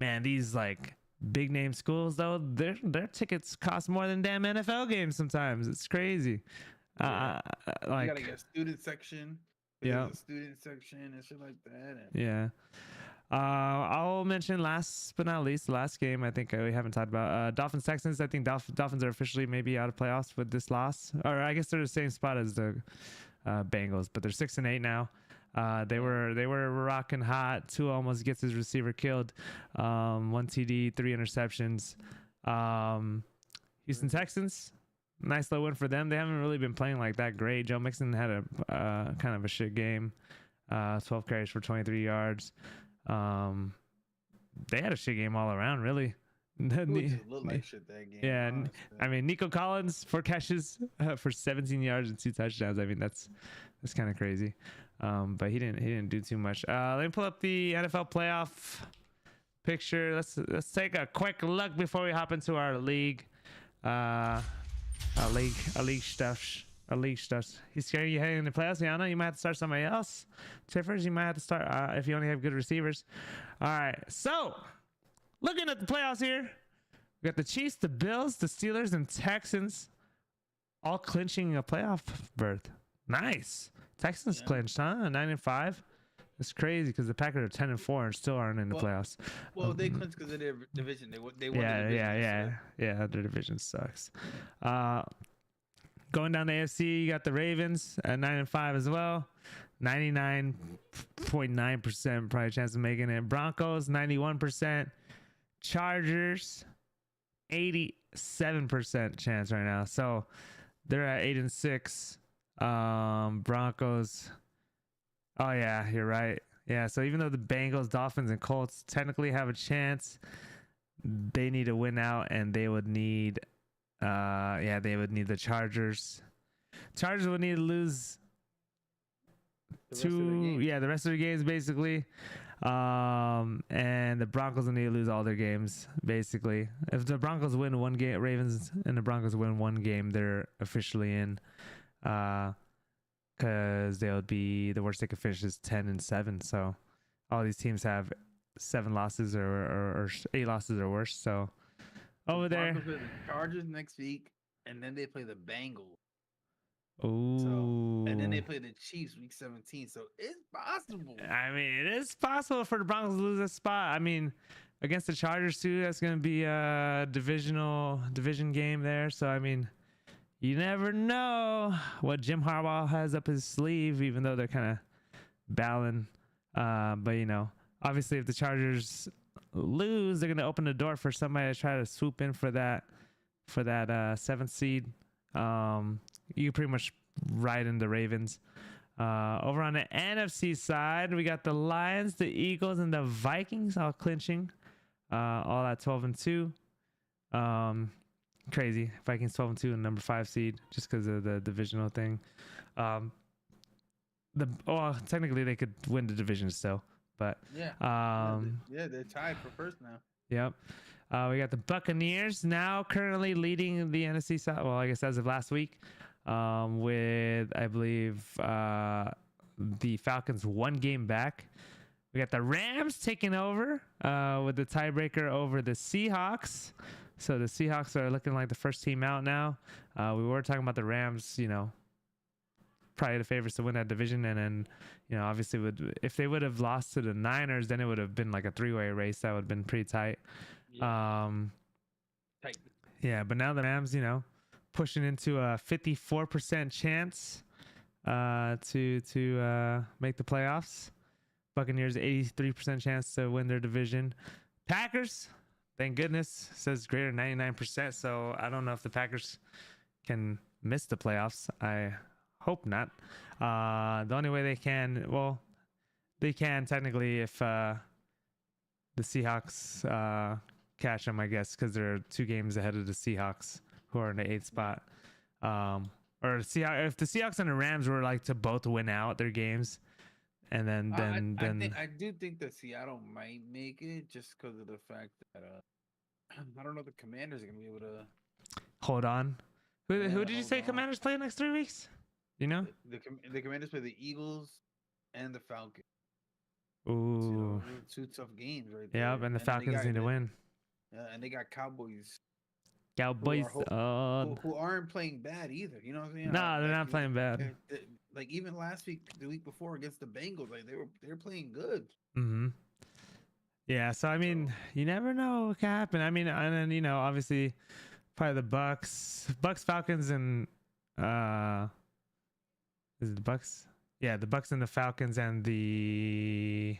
man, these like big name schools though, their tickets cost more than damn NFL games sometimes. It's crazy. Yeah. Like, you gotta get a student section. Yeah, a student section and shit like that. Yeah. I'll mention last but not least, the last game I think we haven't talked about. Dolphins Texans. I think Dolphins are officially maybe out of playoffs with this loss, or I guess they're the same spot as the Bengals, but they're 6-8 now. They were rocking hot. Tua almost gets his receiver killed. 1 TD, 3 interceptions. Houston Texans, nice little win for them. They haven't really been playing like that great. Joe Mixon had a kind of a shit game. 12 carries for 23 yards. They had a shit game all around, really. Looked like shit that game. Yeah, I mean, Nico Collins 4 catches for 17 yards and 2 touchdowns. I mean, that's kind of crazy. But he didn't do too much. Let me pull up the NFL playoff picture. Let's take a quick look before we hop into our league. Our league stuff. He's scaring you heading in the playoffs, Yana. You might have to start somebody else. Tiffers, you might have to start if you only have good receivers. All right, so looking at the playoffs here, we got the Chiefs, the Bills, the Steelers, and Texans all clinching a playoff berth. Nice. Texans clinched, huh? 9-5. It's crazy because the Packers are 10-4 and still aren't in the playoffs. Well, they clinched because of their division. They won the division. Yeah. Their division sucks. Going down the AFC, you got the Ravens at 9-5 as well. 99.9% probably chance of making it. Broncos 91%. Chargers 87% chance right now. So they're at 8-6. Broncos. Oh yeah, you're right. Yeah, so even though the Bengals, Dolphins, and Colts technically have a chance, they need to win out, and they would need the Chargers. Chargers would need to lose the rest of the games basically. And the Broncos will need to lose all their games basically. If the Broncos win one game, Ravens and the Broncos win one game, they're officially in. Because they'll be, the worst they could finish is 10-7. So all these teams have 7 losses or 8 losses or worse. So over there, the Chargers next week, and then they play the Bengals. Ooh. And then they play the Chiefs week 17. So it's possible. I mean, it is possible for the Broncos to lose a spot. I mean, against the Chargers too, that's going to be a division game there. So I mean, you never know what Jim Harbaugh has up his sleeve, even though they're kind of battling. But you know, obviously, if the Chargers lose, they're going to open the door for somebody to try to swoop in for that 7th seed. You pretty much ride in the Ravens. Over on the NFC side, we got the Lions, the Eagles, and the Vikings all clinching, all at 12-2. Crazy. Vikings 12-2 and number 5 seed just because of the divisional thing. Technically they could win the division still, but they're tied for first now. Yep. We got the Buccaneers now currently leading the NFC side. Well, I guess as of last week, with I believe the Falcons 1 game back. We got the Rams taking over with the tiebreaker over the Seahawks. So the Seahawks are looking like the first team out now. We were talking about the Rams, you know, probably the favorites to win that division. And then, you know, obviously if they would have lost to the Niners, then it would have been like a 3-way race. That would have been pretty tight. Tight. Yeah, but now the Rams, you know, pushing into a 54% chance to make the playoffs. Buccaneers 83% chance to win their division. Packers thank goodness. It says greater 99%. So I don't know if the Packers can miss the playoffs. I hope not. The only way they can, well, they can technically if the Seahawks catch them, I guess, because they're 2 games ahead of the Seahawks, who are in the 8th spot. Or if the Seahawks and the Rams were like to both win out their games, and then I do think that Seattle might make it just because of the fact that I don't know if the Commanders are gonna be able to hold on. Who did you say hold on. Commanders play the next 3 weeks? You know? The Commanders play the Eagles and the Falcons. Ooh. 2 tough games right there. Yeah, and the Falcons need to win. And they got Cowboys. Cowboys. Who aren't playing bad either. You know what I'm saying? No, they're not playing bad. Like even last week, the week before against the Bengals, like they were playing good. Mm-hmm. Yeah, so I mean, you never know what can happen. I mean, and then you know, obviously, probably the Bucks, Falcons, and is it the Bucks? Yeah, the Bucks and the Falcons and the.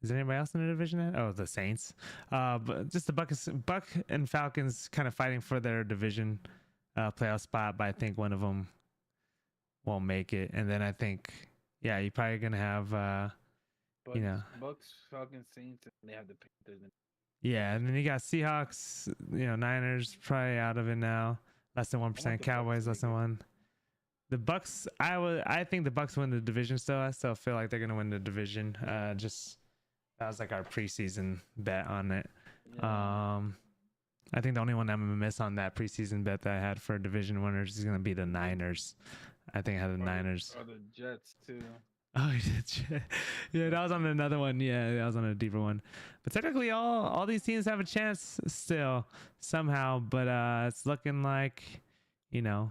Is there anybody else in the division? Oh, the Saints. But just the Buck and Falcons kind of fighting for their division playoff spot, but I think one of them won't make it. And then I think, yeah, you're probably gonna have, Bucks, Falcons, Saints, and they have the Panthers. Yeah, and then you got Seahawks, Niners probably out of it now. Less than 1%. Cowboys less than 1. The Bucks, I think the Bucks win the division still. I still feel like they're gonna win the division. Just that was like our preseason bet on it. Yeah. I think the only one I'm gonna miss on that preseason bet that I had for division winners is gonna be the Niners. I think I had the Niners. Or the Jets too. Oh, yeah, that was on another one. Yeah, that was on a deeper one. But technically, all these teams have a chance still somehow. But it's looking like, the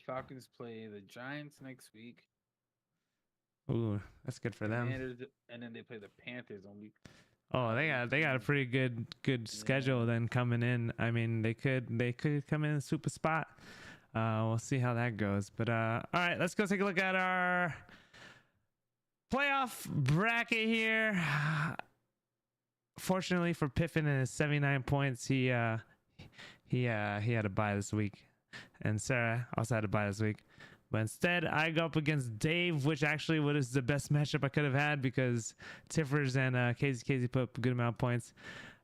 Falcons play the Giants next week. Ooh, that's good for them. And then they play the Panthers on week. Oh, they got a pretty good schedule then coming in. I mean, they could come in a super spot. We'll see how that goes. But all right, let's go take a look at our playoff bracket here. Fortunately for Piffin and his 79 points, he had a bye this week, and Sarah also had a bye this week. But instead, I go up against Dave, which actually was the best matchup I could have had because Tiffers and Casey put up a good amount of points.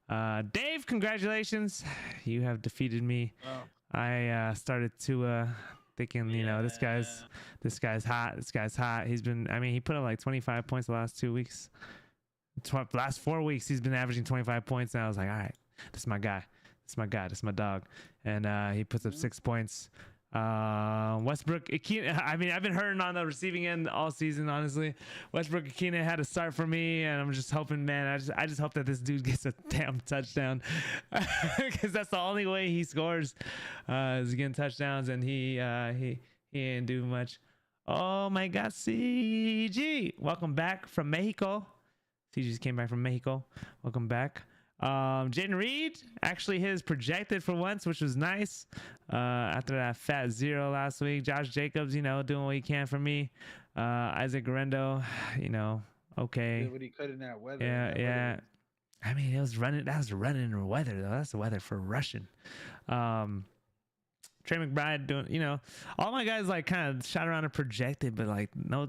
Dave, congratulations. You have defeated me. Oh. I started to thinking, this guy's hot. This guy's hot. He put up like 25 points the last 2 weeks. Last 4 weeks, he's been averaging 25 points. And I was like, all right, this is my guy. This is my dog. And he puts up 6 points. Westbrook Akina, I've been hurting on the receiving end all season, honestly. Westbrook Akina had to start for me, and I'm just hoping, man, I just hope that this dude gets a damn touchdown, because that's the only way he scores, is getting touchdowns, and he didn't do much. Oh my God, CG, welcome back from Mexico. CG just came back from Mexico. Welcome back. Jaden Reed actually hit his projected for once, which was nice. After that fat 0 last week. Josh Jacobs, doing what he can for me. Isaac Garendo, okay. Yeah, but he cut in that weather. Yeah. I mean, it was running. That was running weather though. That's the weather for rushing. Trey McBride doing, all my guys like kind of shot around and projected, but like no,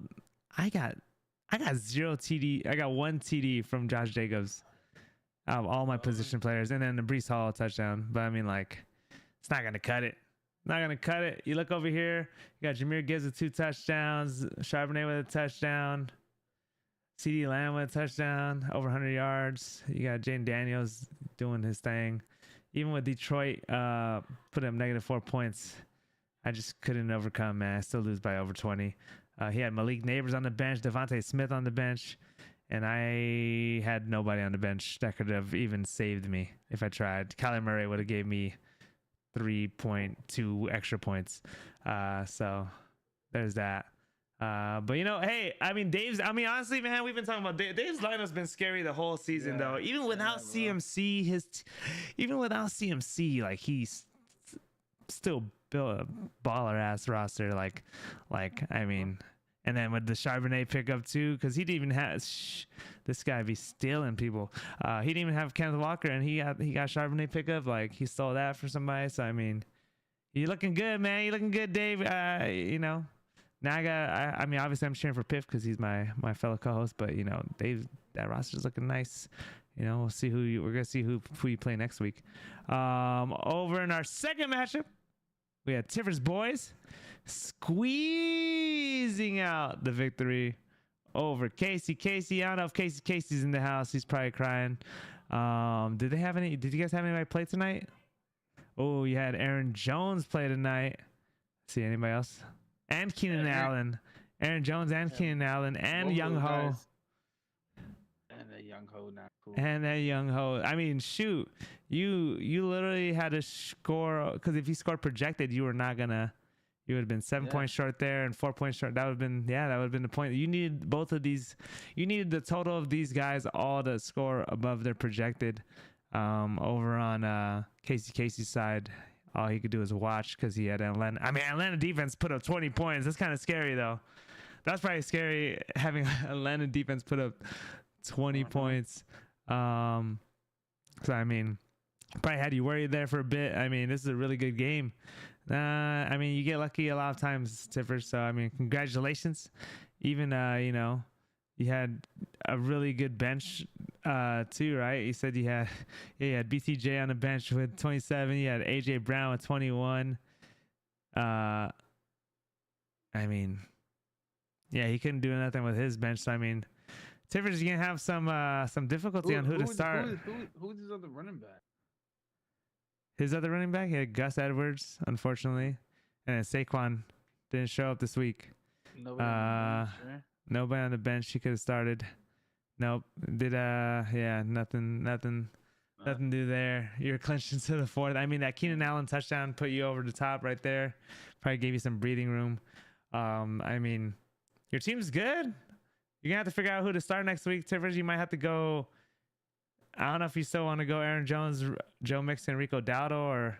I got 0 TD. I got 1 TD from Josh Jacobs. Out of all my position players, and then the Breece Hall touchdown. But I mean, like, it's not gonna cut it. You look over here, you got Jahmyr Gibbs with 2 touchdowns, Charbonnet with a touchdown, CeeDee Lamb with a touchdown, over 100 yards. You got Jane Daniels doing his thing. Even with Detroit put up -4 points, I just couldn't overcome, man. I still lose by over 20. He had Malik Neighbors on the bench, Devontae Smith on the bench. And I had nobody on the bench that could have even saved me if I tried. Kyler Murray would have gave me 3.2 extra points. So there's that. But hey, honestly, man, we've been talking about Dave's lineup's been scary the whole season, though. Even without CMC, like he's still built a baller ass roster. Like, And then with the Charbonnet pickup too, because he didn't even have this guy be stealing people. He didn't even have Kenneth Walker, and he got Charbonnet pickup. Like he stole that for somebody. So I mean, you looking good, man. You looking good, Dave. You know, now I mean, obviously I'm cheering for Piff because he's my fellow co-host. But you know, that roster's looking nice. You know, we'll see we're gonna see who you play next week. Over in our second matchup, we had Tiffer's boys squeezing out the victory over Casey. I don't know if Casey's in the house. He's probably crying. Did you guys have anybody play tonight? Oh, you had Aaron Jones play tonight. See anybody else? And Keenan Allen. Aaron Jones and Keenan Allen and Young Ho. And that Young Ho, not cool. And that Young Ho. I mean, shoot. You literally had to score, because if you scored projected, you would have been 7 points short there and 4 points short. That would have been the point. You needed both of these. You needed the total of these guys all to score above their projected. Over on Casey's side, all he could do is watch because he had Atlanta. I mean, Atlanta defense put up 20 points. That's kind of scary, though. That's probably scary having Atlanta defense put up 20 points. So, I mean, probably had you worried there for a bit. I mean, this is a really good game. I mean, you get lucky a lot of times, Tiffer. So, I mean, congratulations. Even, you know, you had a really good bench too, right? You said you had BTJ on the bench with 27. You had AJ Brown with 21. I mean, yeah, he couldn't do nothing with his bench. So, I mean, Tiffer's gonna have some difficulty on who to start. Who's his other running back? His other running back, he had Gus Edwards, unfortunately, and then Saquon didn't show up this week. Nobody on the bench. He could have started. Nope. Nothing to do there. You're clinched into the fourth. I mean, that Keenan Allen touchdown put you over the top right there. Probably gave you some breathing room. I mean, your team's good. You're gonna have to figure out who to start next week. Tivers, you might have to go. I don't know if you still want to go Aaron Jones, Joe Mixon, Rico Dowdle, or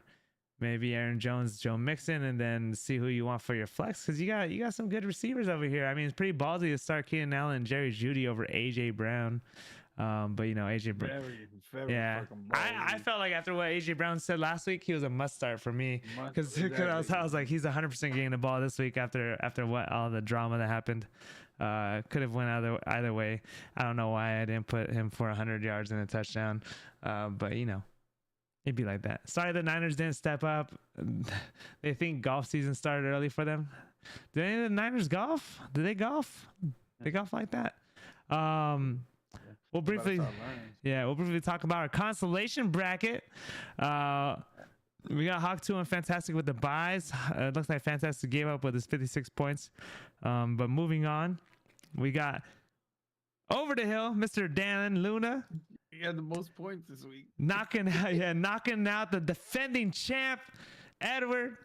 maybe Aaron Jones, Joe Mixon, and then see who you want for your flex, because you got some good receivers over here. I mean, it's pretty ballsy to start Keenan Allen and Jerry Jeudy over AJ Brown. But you know, AJ Brown. Yeah, I felt like after what AJ Brown said last week, he was a must start for me, because I was like, he's 100% getting the ball this week after what all the drama that happened. Could have went either way. I don't know why I didn't put him for 100 yards and a touchdown. But you know, it'd be like that. Sorry the Niners didn't step up. They think golf season started early for them. Do any of the Niners golf? Do they golf? They golf like that. We'll briefly talk about our consolation bracket. We got Hawk 2 and Fantastic with the buys. It looks like Fantastic gave up with his 56 points. But moving on, we got over the hill, Mr. Dan Luna. He had the most points this week. Knocking out the defending champ, Edward.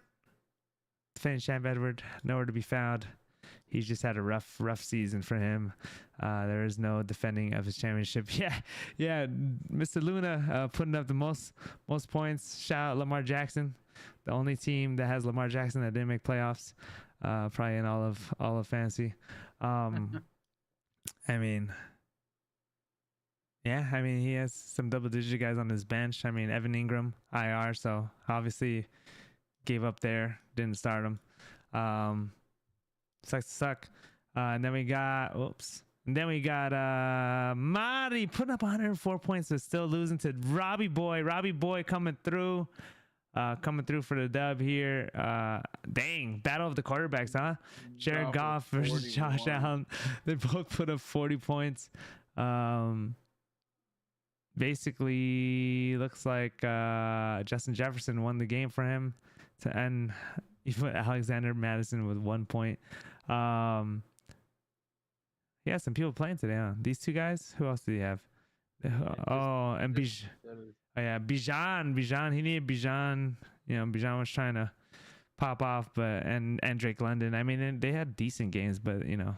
Defending champ Edward, nowhere to be found. He's just had a rough season for him. There is no defending of his championship. Yeah. Mr. Luna putting up the most points. Shout out Lamar Jackson, the only team that has Lamar Jackson that didn't make playoffs, probably in all of fantasy. I mean, he has some double-digit guys on his bench. I mean, Evan Ingram, IR, so obviously gave up there, didn't start him. Sucks to suck. And then we got Mari putting up 104 points, but still losing to Robbie Boy. Robbie Boy coming through for the dub here. Dang, battle of the quarterbacks, huh? Jared Goff versus Josh Allen. They both put up 40 points. Basically, looks like Justin Jefferson won the game for him to end. You put Alexander Madison with 1 point. Yeah, some people playing today, huh? These two guys. Who else do you have? And Bijan. Oh yeah, Bijan. He needed Bijan. You know, Bijan was trying to pop off, and Drake London. I mean, they had decent games, but you know,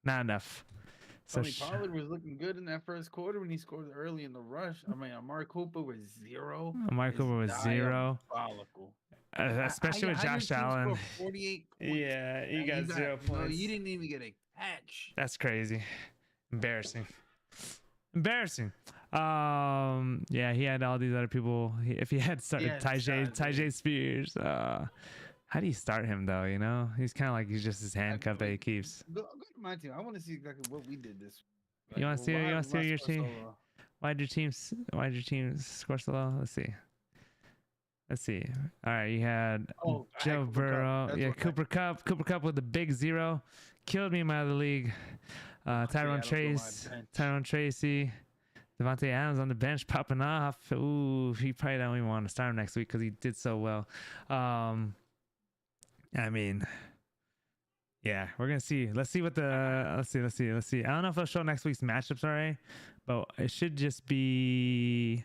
not enough. So Pollard was looking good in that first quarter when he scored early in the rush. I mean, Amari Cooper was 0. Amari Cooper was 0. Diabolical. especially with how your Josh team Allen. score 48 points? Yeah, you and got 0 No, points. you didn't even get a catch. That's crazy. Embarrassing. Yeah, he had all these other people. If he had started Tajay Spears, how do you start him though? You know, he's kind of like he's just his handcuff that he keeps. Go to my team. I want to see exactly what we did this. You want to see? You want to see your team? Why'd your team score so low? Let's see. All right, you had Joe Burrow. Yeah, Cooper Kupp. Cooper Kupp with the big 0. Killed me in my other league. Tyrone Tracy. Devontae Adams on the bench popping off. Ooh, he probably don't even want to start him next week because he did so well. I mean, yeah, we're gonna see. Let's see what the let's see. I don't know if I'll show next week's matchups already, but it should just be.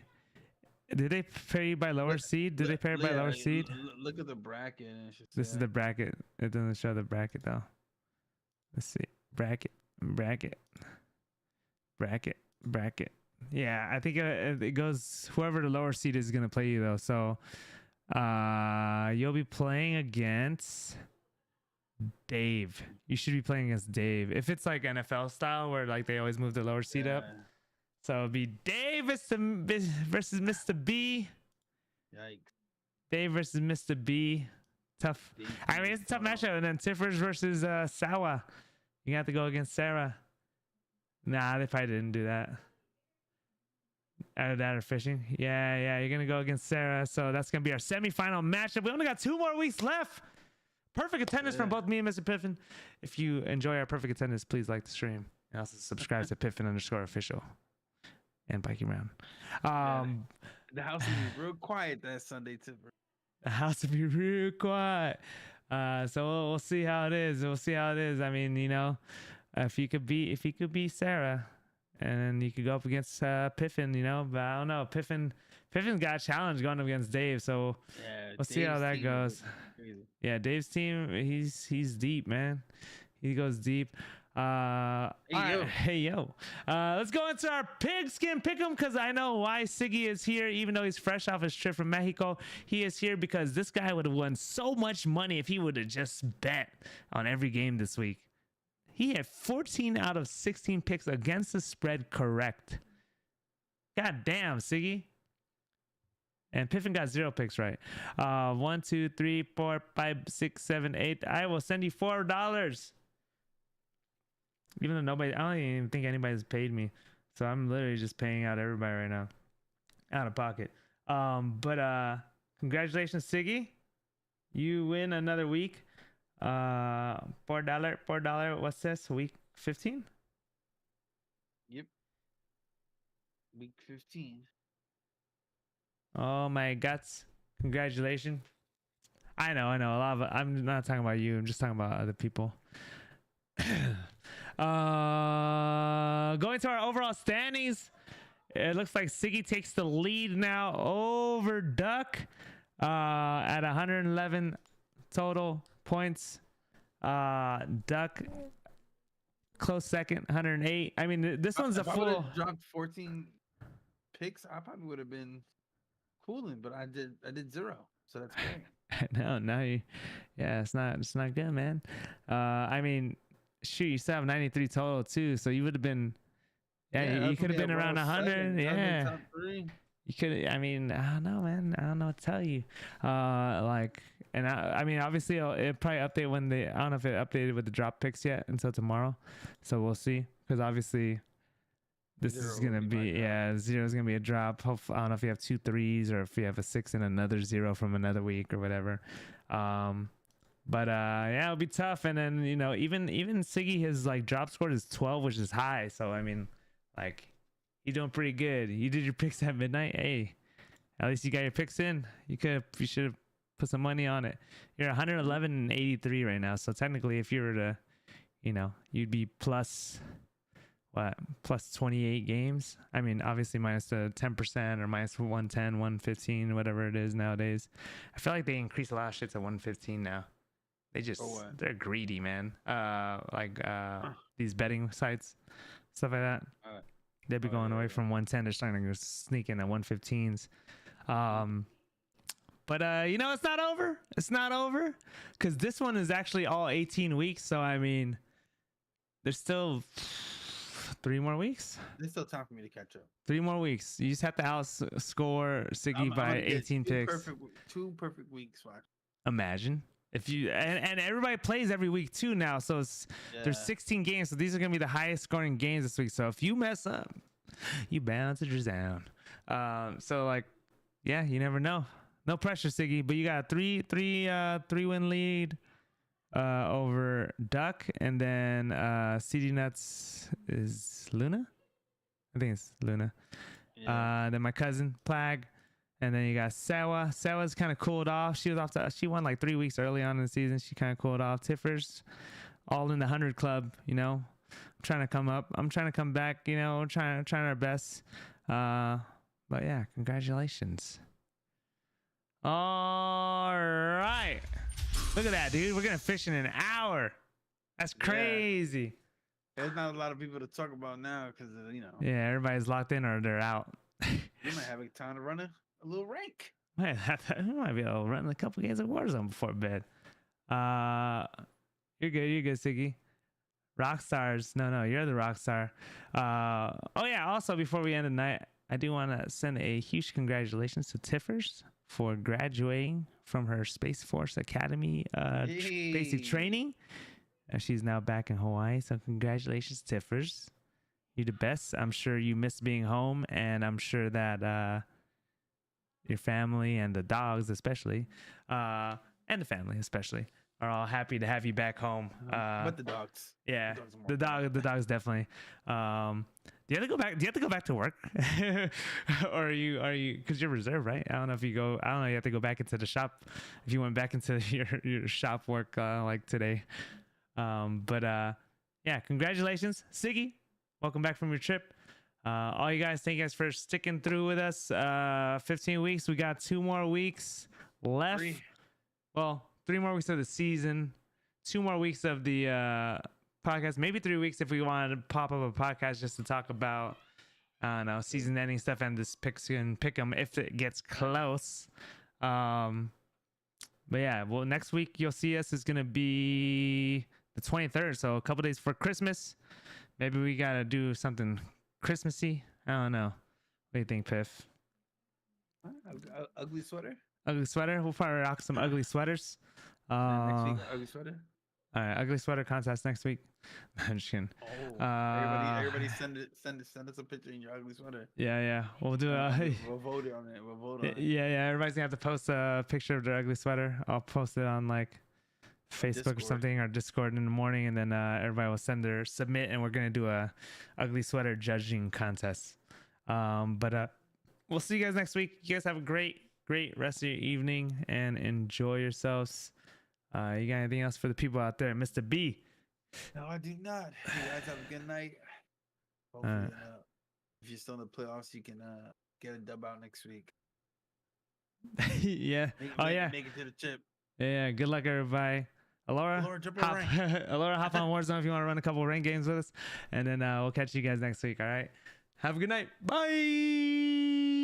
Did they pair you by lower seed? Did they pair by lower seed? Look at the bracket. This is the bracket. It doesn't show the bracket though. Let's see. Bracket. Yeah, I think it goes whoever the lower seed is gonna play you though. So you'll be playing against Dave. You should be playing against Dave. If it's like NFL style where like they always move the lower seed up. So it'll be Dave versus Mr. B. Yikes. Dave versus Mr. B. Tough. I mean, it's a tough matchup. And then Tiffers versus Sawa. You have to go against Sarah. Nah, they probably didn't do that. Either that or fishing. Yeah, you're going to go against Sarah. So that's going to be our semifinal matchup. We only got 2 more weeks left. Perfect attendance from both me and Mr. Piffin. If you enjoy our perfect attendance, please like the stream. And also subscribe to Piffin_official. And BikeyMrown. The house will be real quiet that Sunday, Tipper. The house will be real quiet. So we'll see how it is. I mean, you know, if you could beat Sarah, and you could go up against Piffin, you know. But I don't know. Piffin's got a challenge going up against Dave. So we'll see how that goes. Yeah, Dave's team. He's deep, man. He goes deep. Hey yo. Let's go into our pigskin pick'em because I know why Siggy is here, even though he's fresh off his trip from Mexico. He is here because this guy would have won so much money if he would have just bet on every game this week. He had 14 out of 16 picks against the spread correct. God damn, Siggy. And Piffin got 0 picks right. 1, 2, 3, 4, 5, 6, 7, 8. I will send you $4. Even though I don't even think anybody's paid me. So I'm literally just paying out everybody right now. Out of pocket. But congratulations, Siggy. You win another week. $4. What's this? Week 15? Yep. Week 15. Oh my guts. Congratulations. I know. A lot of it. I'm not talking about you. I'm just talking about other people. Going to our overall standings, it looks like Siggy takes the lead now over Duck at 111 total points. Duck close second, 108. I mean, this one's a full. I dropped 14 picks. I probably would have been cooling, but I did 0, so that's great. No, yeah, it's not good, man. I mean, shoot, you still have 93 total too, so you would have been, you could have been around 100. Yeah, you could. I mean, I don't know, man. I don't know what to tell you. I mean, obviously, it'll probably update when I don't know if it updated with the drop picks yet until tomorrow, so we'll see. Because obviously, this is gonna be 0 is gonna be a drop. I don't know if you have 2 3s or if you have a 6 and another 0 from another week or whatever. But yeah, it'll be tough. And then, you know, even Siggy, his like drop score is 12, which is high. So I mean, like, you're doing pretty good. You did your picks at midnight. Hey, at least you got your picks in. You should have put some money on it. You're 111 and 83 right now. So technically, if you were to, you know, you'd be plus 28 games. I mean, obviously minus the 10% or minus 110, 115, whatever it is nowadays. I feel like they increase a lot of shit to 115 now. They just, they're greedy, man. These betting sites, stuff like that. They'd be going away from 110. They're starting to sneak in at 115s. But you know, it's not over. It's not over because this one is actually all 18 weeks. So I mean, there's still 3 more weeks. There's still time for me to catch up. 3 more weeks. You just have to outscore Siggy I'm by gonna get 18 picks. Two perfect weeks. Watch. Imagine if you and everybody plays every week too now. So there's 16 games. So these are gonna be the highest scoring games this week. So if you mess up, you bound to drown. So like, yeah, you never know. No pressure, Siggy. But you got a 3-win lead over Duck, and then CD Nuts is Luna. I think it's Luna. Yeah. Then my cousin Plag, and then you got Sawa. Sawa's kind of cooled off. She won like 3 weeks early on in the season. She kind of cooled off. Tiffers, all in the 100 club. You know, I'm trying to come up. I'm trying to come back. You know, we're trying our best. But yeah, congratulations. All right. Look at that, dude. We're gonna fish in an hour. That's crazy. Yeah. There's not a lot of people to talk about now because you know. Yeah, everybody's locked in or they're out. You might have a time to run a little rank. Man, I might be able to run a couple games of Warzone before bed. You're good, Siggy. Rockstars. No, you're the rockstar. Oh yeah. Also, before we end the night, I do want to send a huge congratulations to Tiffers for graduating from her Space Force Academy basic training. She's now back in Hawaii. So congratulations, Tiffers. You're the best. I'm sure you miss being home, and I'm sure that your family and the dogs especially, and the family especially, are all happy to have you back home. But the dogs. Yeah, the dogs definitely. Do you have to go back to work? Or are you because you're reserved, right? I don't know, you have to go back into the shop if you went back into your shop work like today. Yeah, congratulations, Siggy. Welcome back from your trip. All you guys, thank you guys for sticking through with us. 15 weeks. We got 2 more weeks left. 3 more weeks of the season, 2 more weeks of the podcast, maybe 3 weeks if we wanted to pop up a podcast just to talk about, I don't know, season ending stuff and this picks and pick them if it gets close. But yeah, well, next week you'll see us is going to be the 23rd. So a couple days for Christmas. Maybe we got to do something Christmassy. I don't know. What do you think, Piff? Ugly sweater? Ugly sweater? We'll probably rock some ugly sweaters. Next week, ugly sweater? All right, ugly sweater contest next week. I'm just kidding. Everybody send us a picture in your ugly sweater. Yeah. We'll do we'll vote on it. We'll vote on it. Yeah. Everybody's gonna have to post a picture of their ugly sweater. I'll post it on like Facebook Discord. Or something, or Discord in the morning, and then everybody will send their submit, and we're gonna do a ugly sweater judging contest. But we'll see you guys next week. You guys have a great rest of your evening and enjoy yourselves. You got anything else for the people out there, Mr. B? No, I do not. You guys have a good night. Hopefully, if you're still in the playoffs, you can get a dub out next week. Yeah. Make it to the chip. Yeah. Good luck, everybody. Alora, hop on Warzone if you want to run a couple rank games with us, and then we'll catch you guys next week. All right. Have a good night. Bye.